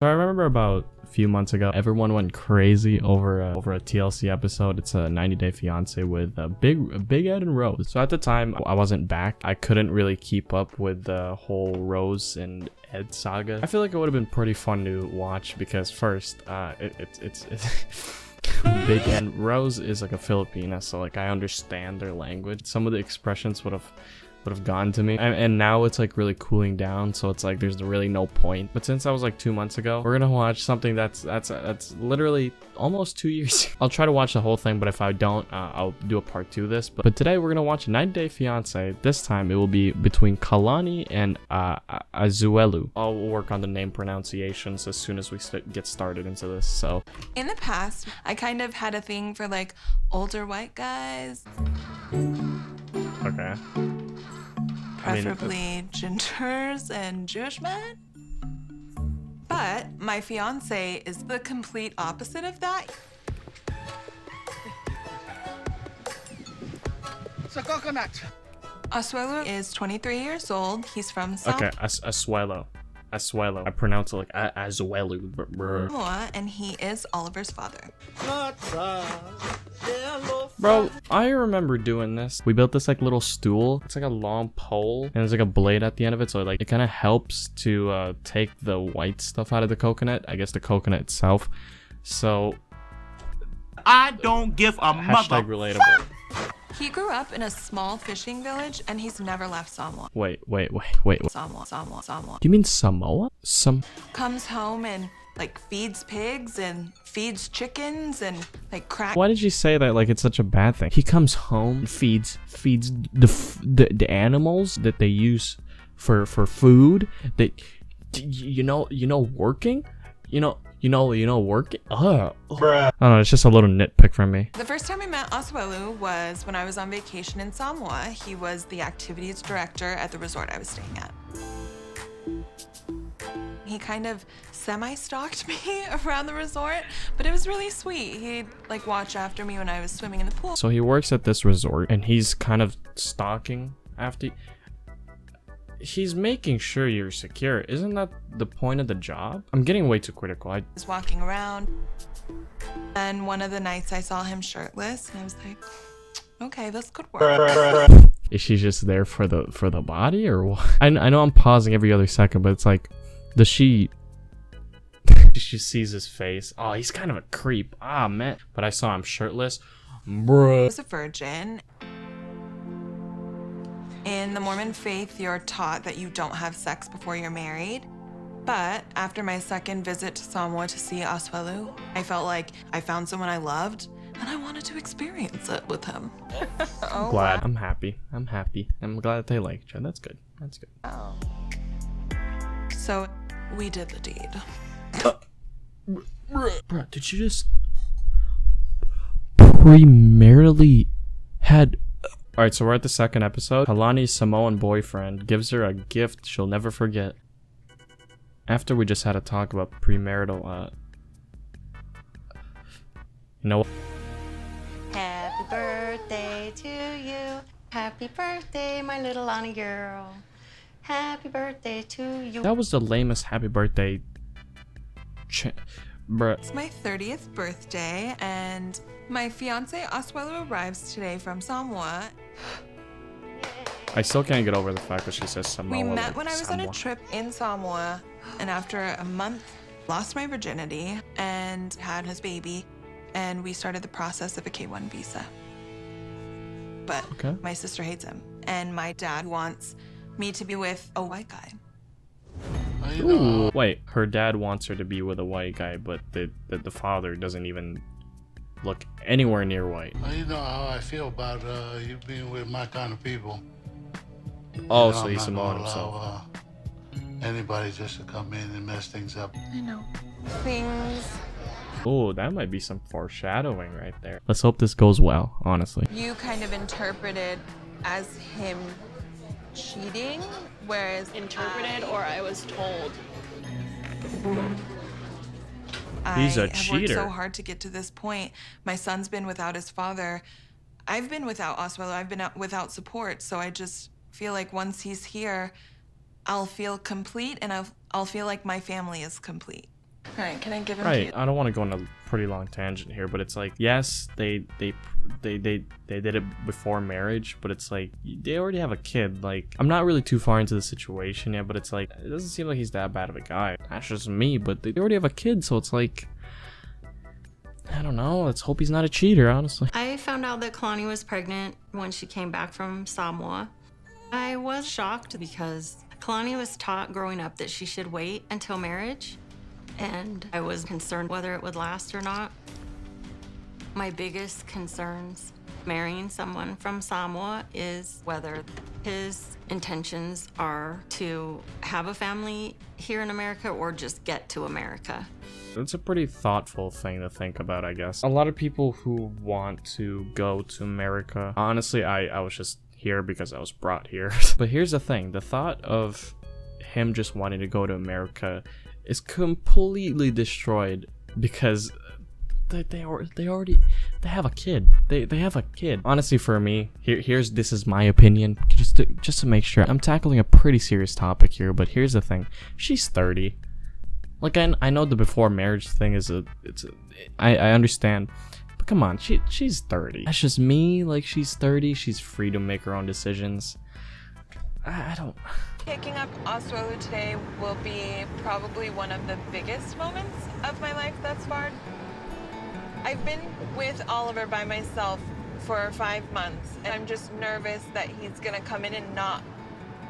So I remember about a few months ago, everyone went crazy over a TLC episode. It's a 90 Day Fiance with Big Ed and Rose. So at the time, I wasn't back. I couldn't really keep up with the whole Rose and Ed saga. I feel like it would have been pretty fun to watch because first, it's Big Ed. Rose is like a Filipina, so like I understand their language. Some of the expressions would have gone to me, and now it's like really cooling down, so it's like there's really no point. But since that was like 2 months ago, we're gonna watch something that's literally almost 2 years. I'll try to watch the whole thing, but if I don't, I'll do a part 2 of this. But today we're gonna watch 90 Day Fiance. This time it will be between Kalani and Azuelu. I'll work on the name pronunciations as soon as we get started into this. So in the past, I kind of had a thing for like older white guys. Okay. Preferably gingers and Jewish men. But my fiance is the complete opposite of that. It's a coconut. Asuelu is 23 years old. He's from South Asuelo. I pronounce it like Azuelu. Samoa, and he is Oliver's father. Bro, I remember doing this. We built this like little stool. It's like a long pole and there's like a blade at the end of it, so like it kind of helps to take the white stuff out of the coconut. I guess the coconut itself. So I don't give a hashtag mother. relatable. He grew up in a small fishing village, and he's never left Samoa. Wait. Samoa. You mean Samoa? Comes home and like feeds pigs and feeds chickens and like crack. Why did you say that like it's such a bad thing? He comes home, feeds the animals that they use for food. That you know working. Working. Bruh. I don't know. It's just a little nitpick from me. The first time I met Asuelu was when I was on vacation in Samoa. He was the activities director at the resort I was staying at. He kind of semi-stalked me around the resort, but it was really sweet. He'd like watch after me when I was swimming in the pool. So he works at this resort and he's kind of stalking after. He's making sure you're secure. Isn't that the point of the job? I'm getting way too critical. I was walking around, and one of the nights I saw him shirtless, and I was like, okay, this could work. Is she just there for the body or what? I know I'm pausing every other second, but it's like, does she sees his face? Oh, he's kind of a creep. Ah, man. But I saw him shirtless. Bruh. I was a virgin. In the Mormon faith, you're taught that you don't have sex before you're married. But after my second visit to Samoa to see Asuelu, I felt like I found someone I loved, and I wanted to experience it with him. I'm glad. Wow. I'm happy. I'm glad that they like each other. That's good. Oh. So we did the deed. Bruh, did you just premaritally had... Alright, so we're at the second episode. Kalani's Samoan boyfriend gives her a gift she'll never forget. After we just had a talk about premarital, you know what? Happy birthday to you. Happy birthday, my little Lonnie girl. Happy birthday to you. That was the lamest happy birthday. Bruh. It's my 30th birthday, and my fiance Asuelu arrives today from Samoa. I still can't get over the fact that she says Samoa. We met like when I was on a trip in Samoa, and after a month, lost my virginity and had his baby, and we started the process of a K-1 visa. But okay. My sister hates him, and my dad wants me to be with a white guy. Ooh. Wait, her dad wants her to be with a white guy, but the father doesn't even look anywhere near white. Well, you know how I feel about you being with my kind of people. Oh, you know, so he's Samoan himself. Anybody just to come in and mess things up. I know. Things. Oh, that might be some foreshadowing right there. Let's hope this goes well, honestly. You kind of interpreted as him cheating, whereas interpreted or I was told. He's a I have worked cheater. so hard to get to this point. My son's been without his father. I've been without Asuelu. I've been without support. So I just feel like once he's here, I'll feel complete, and I'll feel like my family is complete. Right, can I give him Right. to I don't want to go on a pretty long tangent here, but it's like, yes, they did it before marriage, but it's like they already have a kid. Like, I'm not really too far into the situation yet, but it's like it doesn't seem like he's that bad of a guy. That's just me, but they already have a kid, so it's like, I don't know. Let's hope he's not a cheater, honestly. I found out that Kalani was pregnant when she came back from Samoa. I was shocked because Kalani was taught growing up that she should wait until marriage, and I was concerned whether it would last or not. My biggest concerns marrying someone from Samoa is whether his intentions are to have a family here in America or just get to America. It's a pretty thoughtful thing to think about, I guess. A lot of people who want to go to America, honestly, I was just here because I was brought here. But here's the thing, the thought of him just wanting to go to America is completely destroyed because they have a kid. They have a kid. Honestly, for me, this is my opinion, just to make sure. I'm tackling a pretty serious topic here, but here's the thing. She's 30. Like, I know the before marriage thing is I understand, but come on, she's 30. That's just me. Like, she's 30. She's free to make her own decisions. I don't. Picking up Oswelu today will be probably one of the biggest moments of my life thus far. I've been with Oliver by myself for 5 months, and I'm just nervous that he's gonna come in and not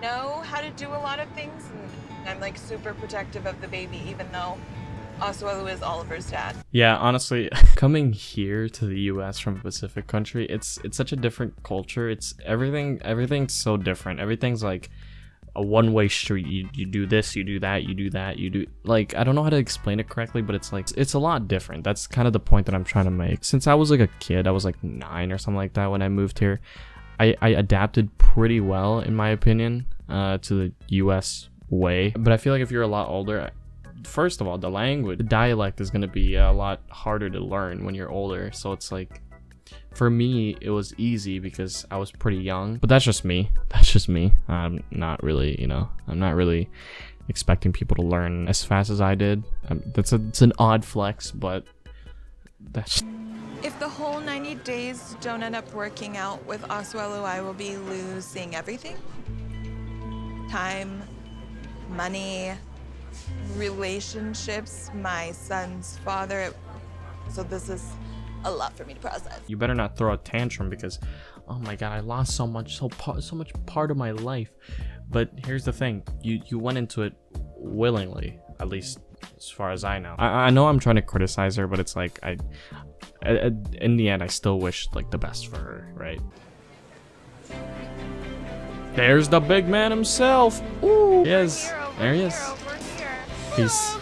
know how to do a lot of things. And I'm like super protective of the baby, even though Oswelu is Oliver's dad. Yeah, honestly, coming here to the US from a Pacific country, it's such a different culture. It's everything's so different. Everything's like a one-way street. You do this, you do that, you do that, you do, like, I don't know how to explain it correctly, but it's like it's a lot different. That's kind of the point that I'm trying to make. Since I was like a kid, I was like 9 or something like that when I moved here, I adapted pretty well, in my opinion, to the US way. But I feel like if you're a lot older, first of all, the language, the dialect is going to be a lot harder to learn when you're older. So it's like, for me, it was easy because I was pretty young, but that's just me. I'm not really, I'm not really expecting people to learn as fast as I did. It's an odd flex, but that's... If the whole 90 days don't end up working out with Oswelu, I will be losing everything. Time, money, relationships, my son's father. So this is a lot for me to process. You better not throw a tantrum because, oh my god, I lost so much part of my life. But here's the thing, you went into it willingly, at least as far as I know. I know I'm trying to criticize her, but it's like in the end, I still wish like the best for her, right? There's the big man himself. Ooh, yes, there he is. Peace.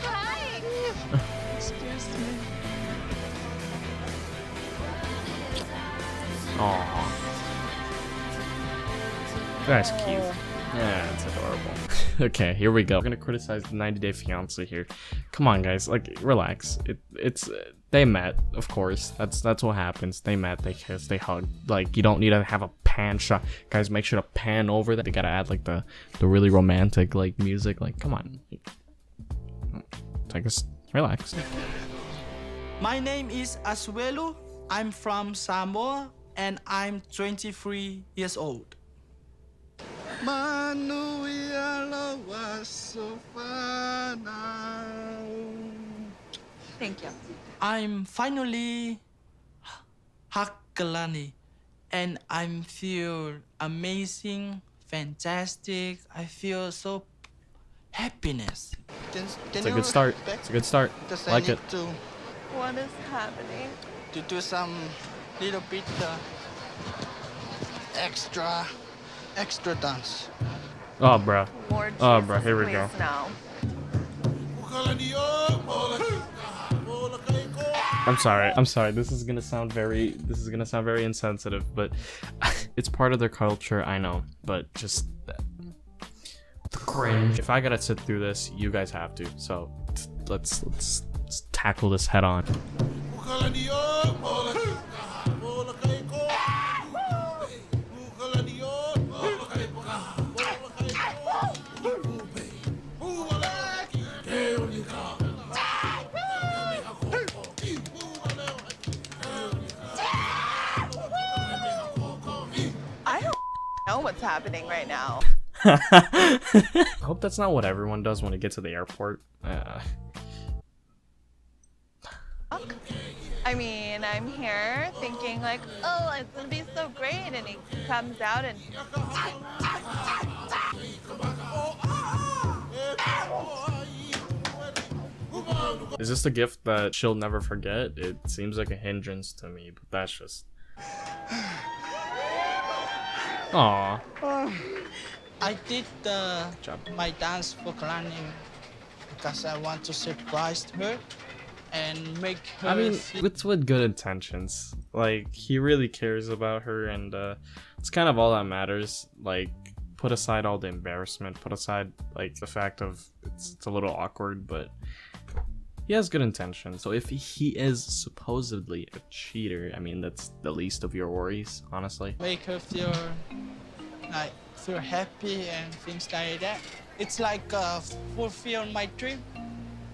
Aww. That's cute. Yeah, it's adorable. Okay, here we go. We're gonna criticize the 90 Day Fiancé here. Come on, guys, like, relax. It's they met, of course. That's what happens. They met, they kissed, they hugged. Like, you don't need to have a pan shot. Guys, make sure to pan over that. They gotta add like the really romantic like music. Like, come on. Take us, relax. My name is Oswelu. I'm from Samoa and I'm 23 years old. Thank you. I'm finally Kalani and I feel amazing, fantastic. I feel so happiness. It's a good start. It's a good start. Like it. What is happening? To do some little bit extra dance. Oh, bro. Lord Oh, Jesus, bro. Here we go. please, no. I'm sorry. This is gonna sound very insensitive, but it's part of their culture. I know, but just the cringe. If I gotta sit through this, you guys have to. So let's tackle this head on. what's happening right now. I hope that's not what everyone does when they get to the airport. I mean, I'm here thinking like, oh, it's gonna be so great, and he comes out and Is this the gift that she'll never forget? It seems like a hindrance to me, but that's just... Aww. I did my dance for Kalani because I want to surprise her and make her. I mean, it's with good intentions. Like, he really cares about her, and it's kind of all that matters. Like, put aside all the embarrassment, put aside, like, the fact of it's a little awkward, but he has good intentions. So if he is supposedly a cheater, I mean, that's the least of your worries, honestly. Make her feel happy and things like that. It's like fulfill my dream.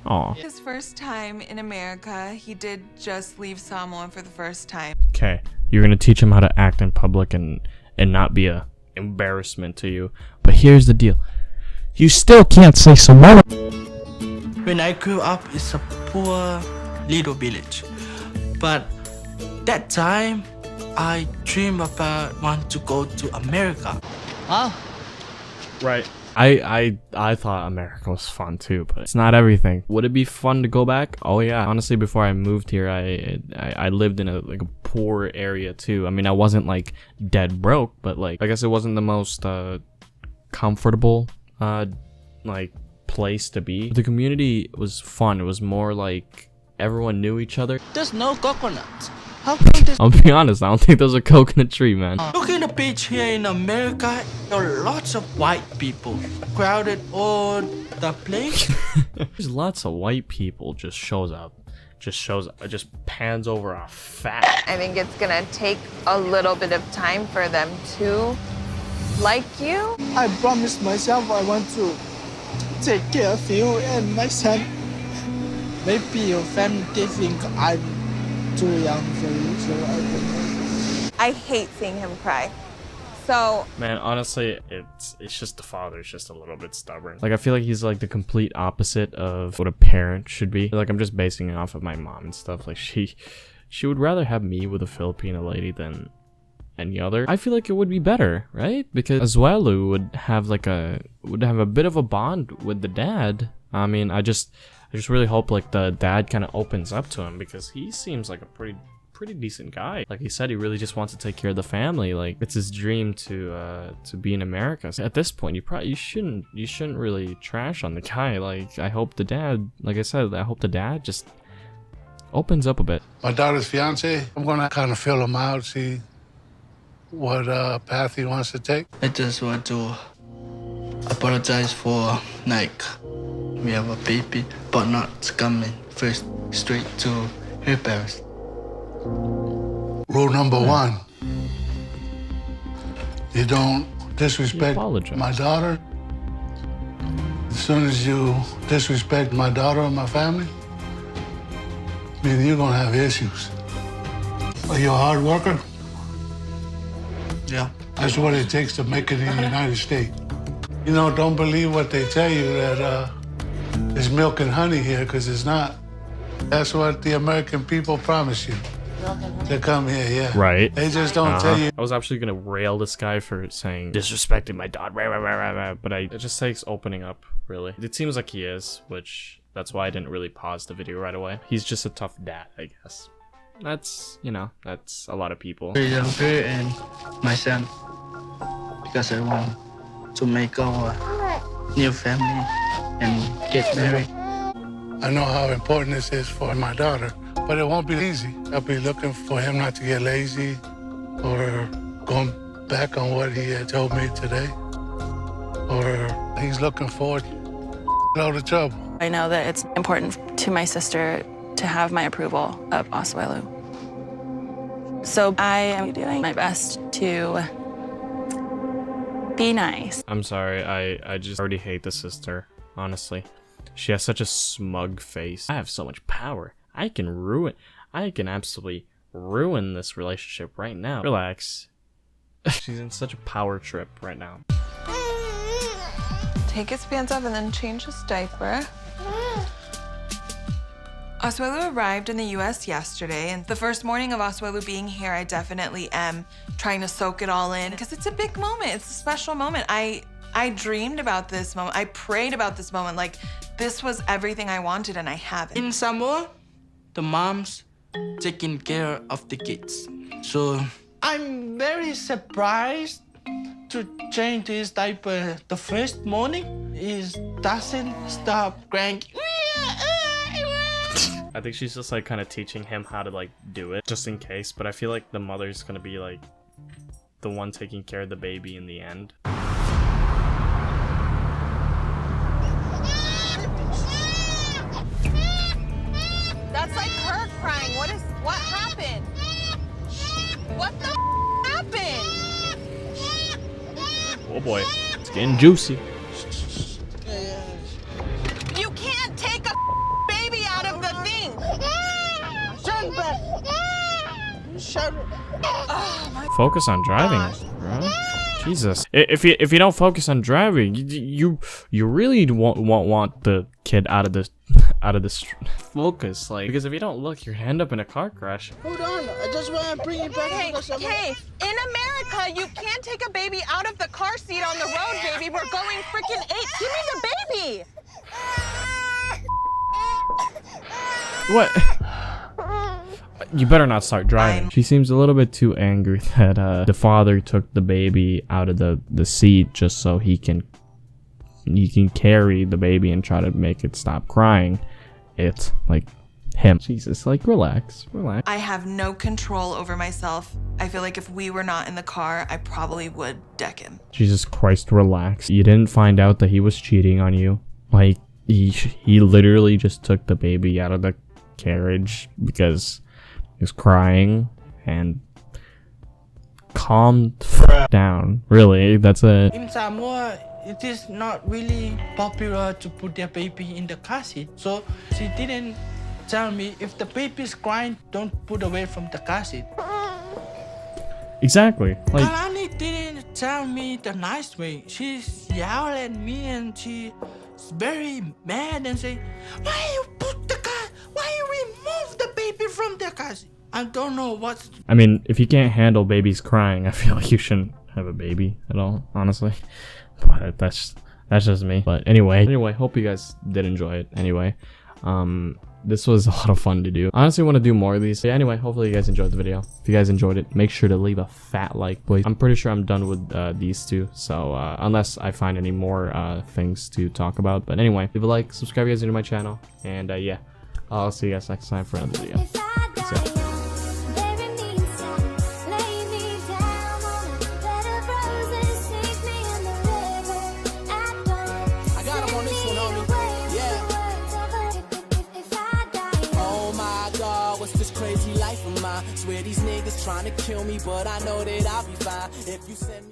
Aw. his first time in America, he did just leave Samoa for the first time. Okay, you're gonna teach him how to act in public and not be a embarrassment to you. But here's the deal. You still can't say Samoa. When I grew up, it's a poor little village. But that time, I dream about want to go to America. Huh? Right. I thought America was fun too, but it's not everything. Would it be fun to go back? Oh yeah. Honestly, before I moved here, I lived in a poor area too. I mean, I wasn't like dead broke, but like I guess it wasn't the most comfortable like place to be. The community was fun. It was more like everyone knew each other. There's no coconuts. How come there's... I'll be honest, I don't think there's a coconut tree, man. Look at the beach here in America. There are lots of white people crowded all the place. There's lots of white people just shows up, just pans over a fat. I think it's gonna take a little bit of time for them to like you. I promised myself I want to take care of you and my son. Maybe your family they think I'm too young for you, so I don't know. I hate seeing him cry. So Man, honestly, it's just the father's just a little bit stubborn. Like I feel like he's like the complete opposite of what a parent should be. Like I'm just basing it off of my mom and stuff. Like she would rather have me with a Filipino lady than any other. I feel like it would be better, right? Because Azuelu would have a bit of a bond with the dad. I mean, I just really hope like the dad kind of opens up to him, because he seems like a pretty decent guy. Like he said, he really just wants to take care of the family. Like it's his dream to be in America. So at this point, you shouldn't really trash on the guy. Like I hope the dad, like I said, I hope the dad just opens up a bit. My daughter's fiance, I'm gonna kind of feel him out, see what path he wants to take. I just want to apologize for like we have a baby, but not coming first straight to her parents. Rule number one, you don't disrespect my daughter. As soon as you disrespect my daughter or my family, then you're gonna have issues. Are you a hard worker? Yeah. That's what it takes to make it in the United States. You know, don't believe what they tell you that it's milk and honey here, because it's not. That's what the American people promise you. To come here, yeah. Right. They just don't tell you. I was actually gonna rail this guy for saying disrespecting my daughter, but it just takes opening up, really. It seems like he is, which that's why I didn't really pause the video right away. He's just a tough dad, I guess. That's, you know, that's a lot of people. Her and my son, because I want to make our new family and get married. I know how important this is for my daughter, but it won't be easy. I'll be looking for him not to get lazy or going back on what he had told me today, or he's looking forward to all the trouble. I know that it's important to my sister to have my approval of Azuelu. So I am doing my best to be nice. I'm sorry, I just already hate the sister, honestly. She has such a smug face. I have so much power. I can absolutely ruin this relationship right now. Relax. She's in such a power trip right now. Take his pants off and then change his diaper. Oswelu arrived in the US yesterday, and the first morning of Oswelu being here, I definitely am trying to soak it all in because it's a big moment. It's a special moment. I dreamed about this moment. I prayed about this moment. Like, this was everything I wanted, and I have it. In Samoa, the mom's taking care of the kids. So I'm very surprised to change his diaper the first morning. He doesn't stop crying. I think she's just like kind of teaching him how to like do it just in case, but I feel like the mother's gonna be like the one taking care of the baby in the end. That's like her crying. What happened? What the happened? Oh boy, it's getting juicy. You can't take a baby out of the thing. Focus on driving, bro. Jesus. If you don't focus on driving, you really won't want the kid out of this focus, like, because if you don't look, you'll end up in a car crash. Hold on, I just want to bring it back. Hey, in America, you can't take a baby out of the car seat on the road, baby. We're going freaking 8. Give me the baby. What? You better not start driving. She seems a little bit too angry that the father took the baby out of the seat just so he can carry the baby and try to make it stop crying. It's like him. Jesus, like relax. I have no control over myself. I feel like if we were not in the car, I probably would deck him. Jesus Christ, relax. You didn't find out that he was cheating on you. Like he literally just took the baby out of the carriage because he was crying and calmed down. Really, that's a... In Samoa, it is not really popular to put their baby in the car seat. So she didn't tell me if the baby is crying, don't put away from the car seat. Exactly. Like, Kalani didn't tell me the nice way. She's yelling at me and she's very mad and say, why you remove the baby from the car seat? I don't know what. I mean, if you can't handle babies crying, I feel like you shouldn't have a baby at all, honestly. But that's just me. But anyway, hope you guys did enjoy it. Anyway, this was a lot of fun to do. I honestly want to do more of these. Yeah, anyway, hopefully you guys enjoyed the video. If you guys enjoyed it, make sure to leave a fat like, please. I'm pretty sure I'm done with these two, so unless I find any more things to talk about. But anyway, leave a like, subscribe if you guys are new to my channel, and yeah, I'll see you guys next time for another video. Peace out. Swear these niggas trying to kill me, but I know that I'll be fine if you send me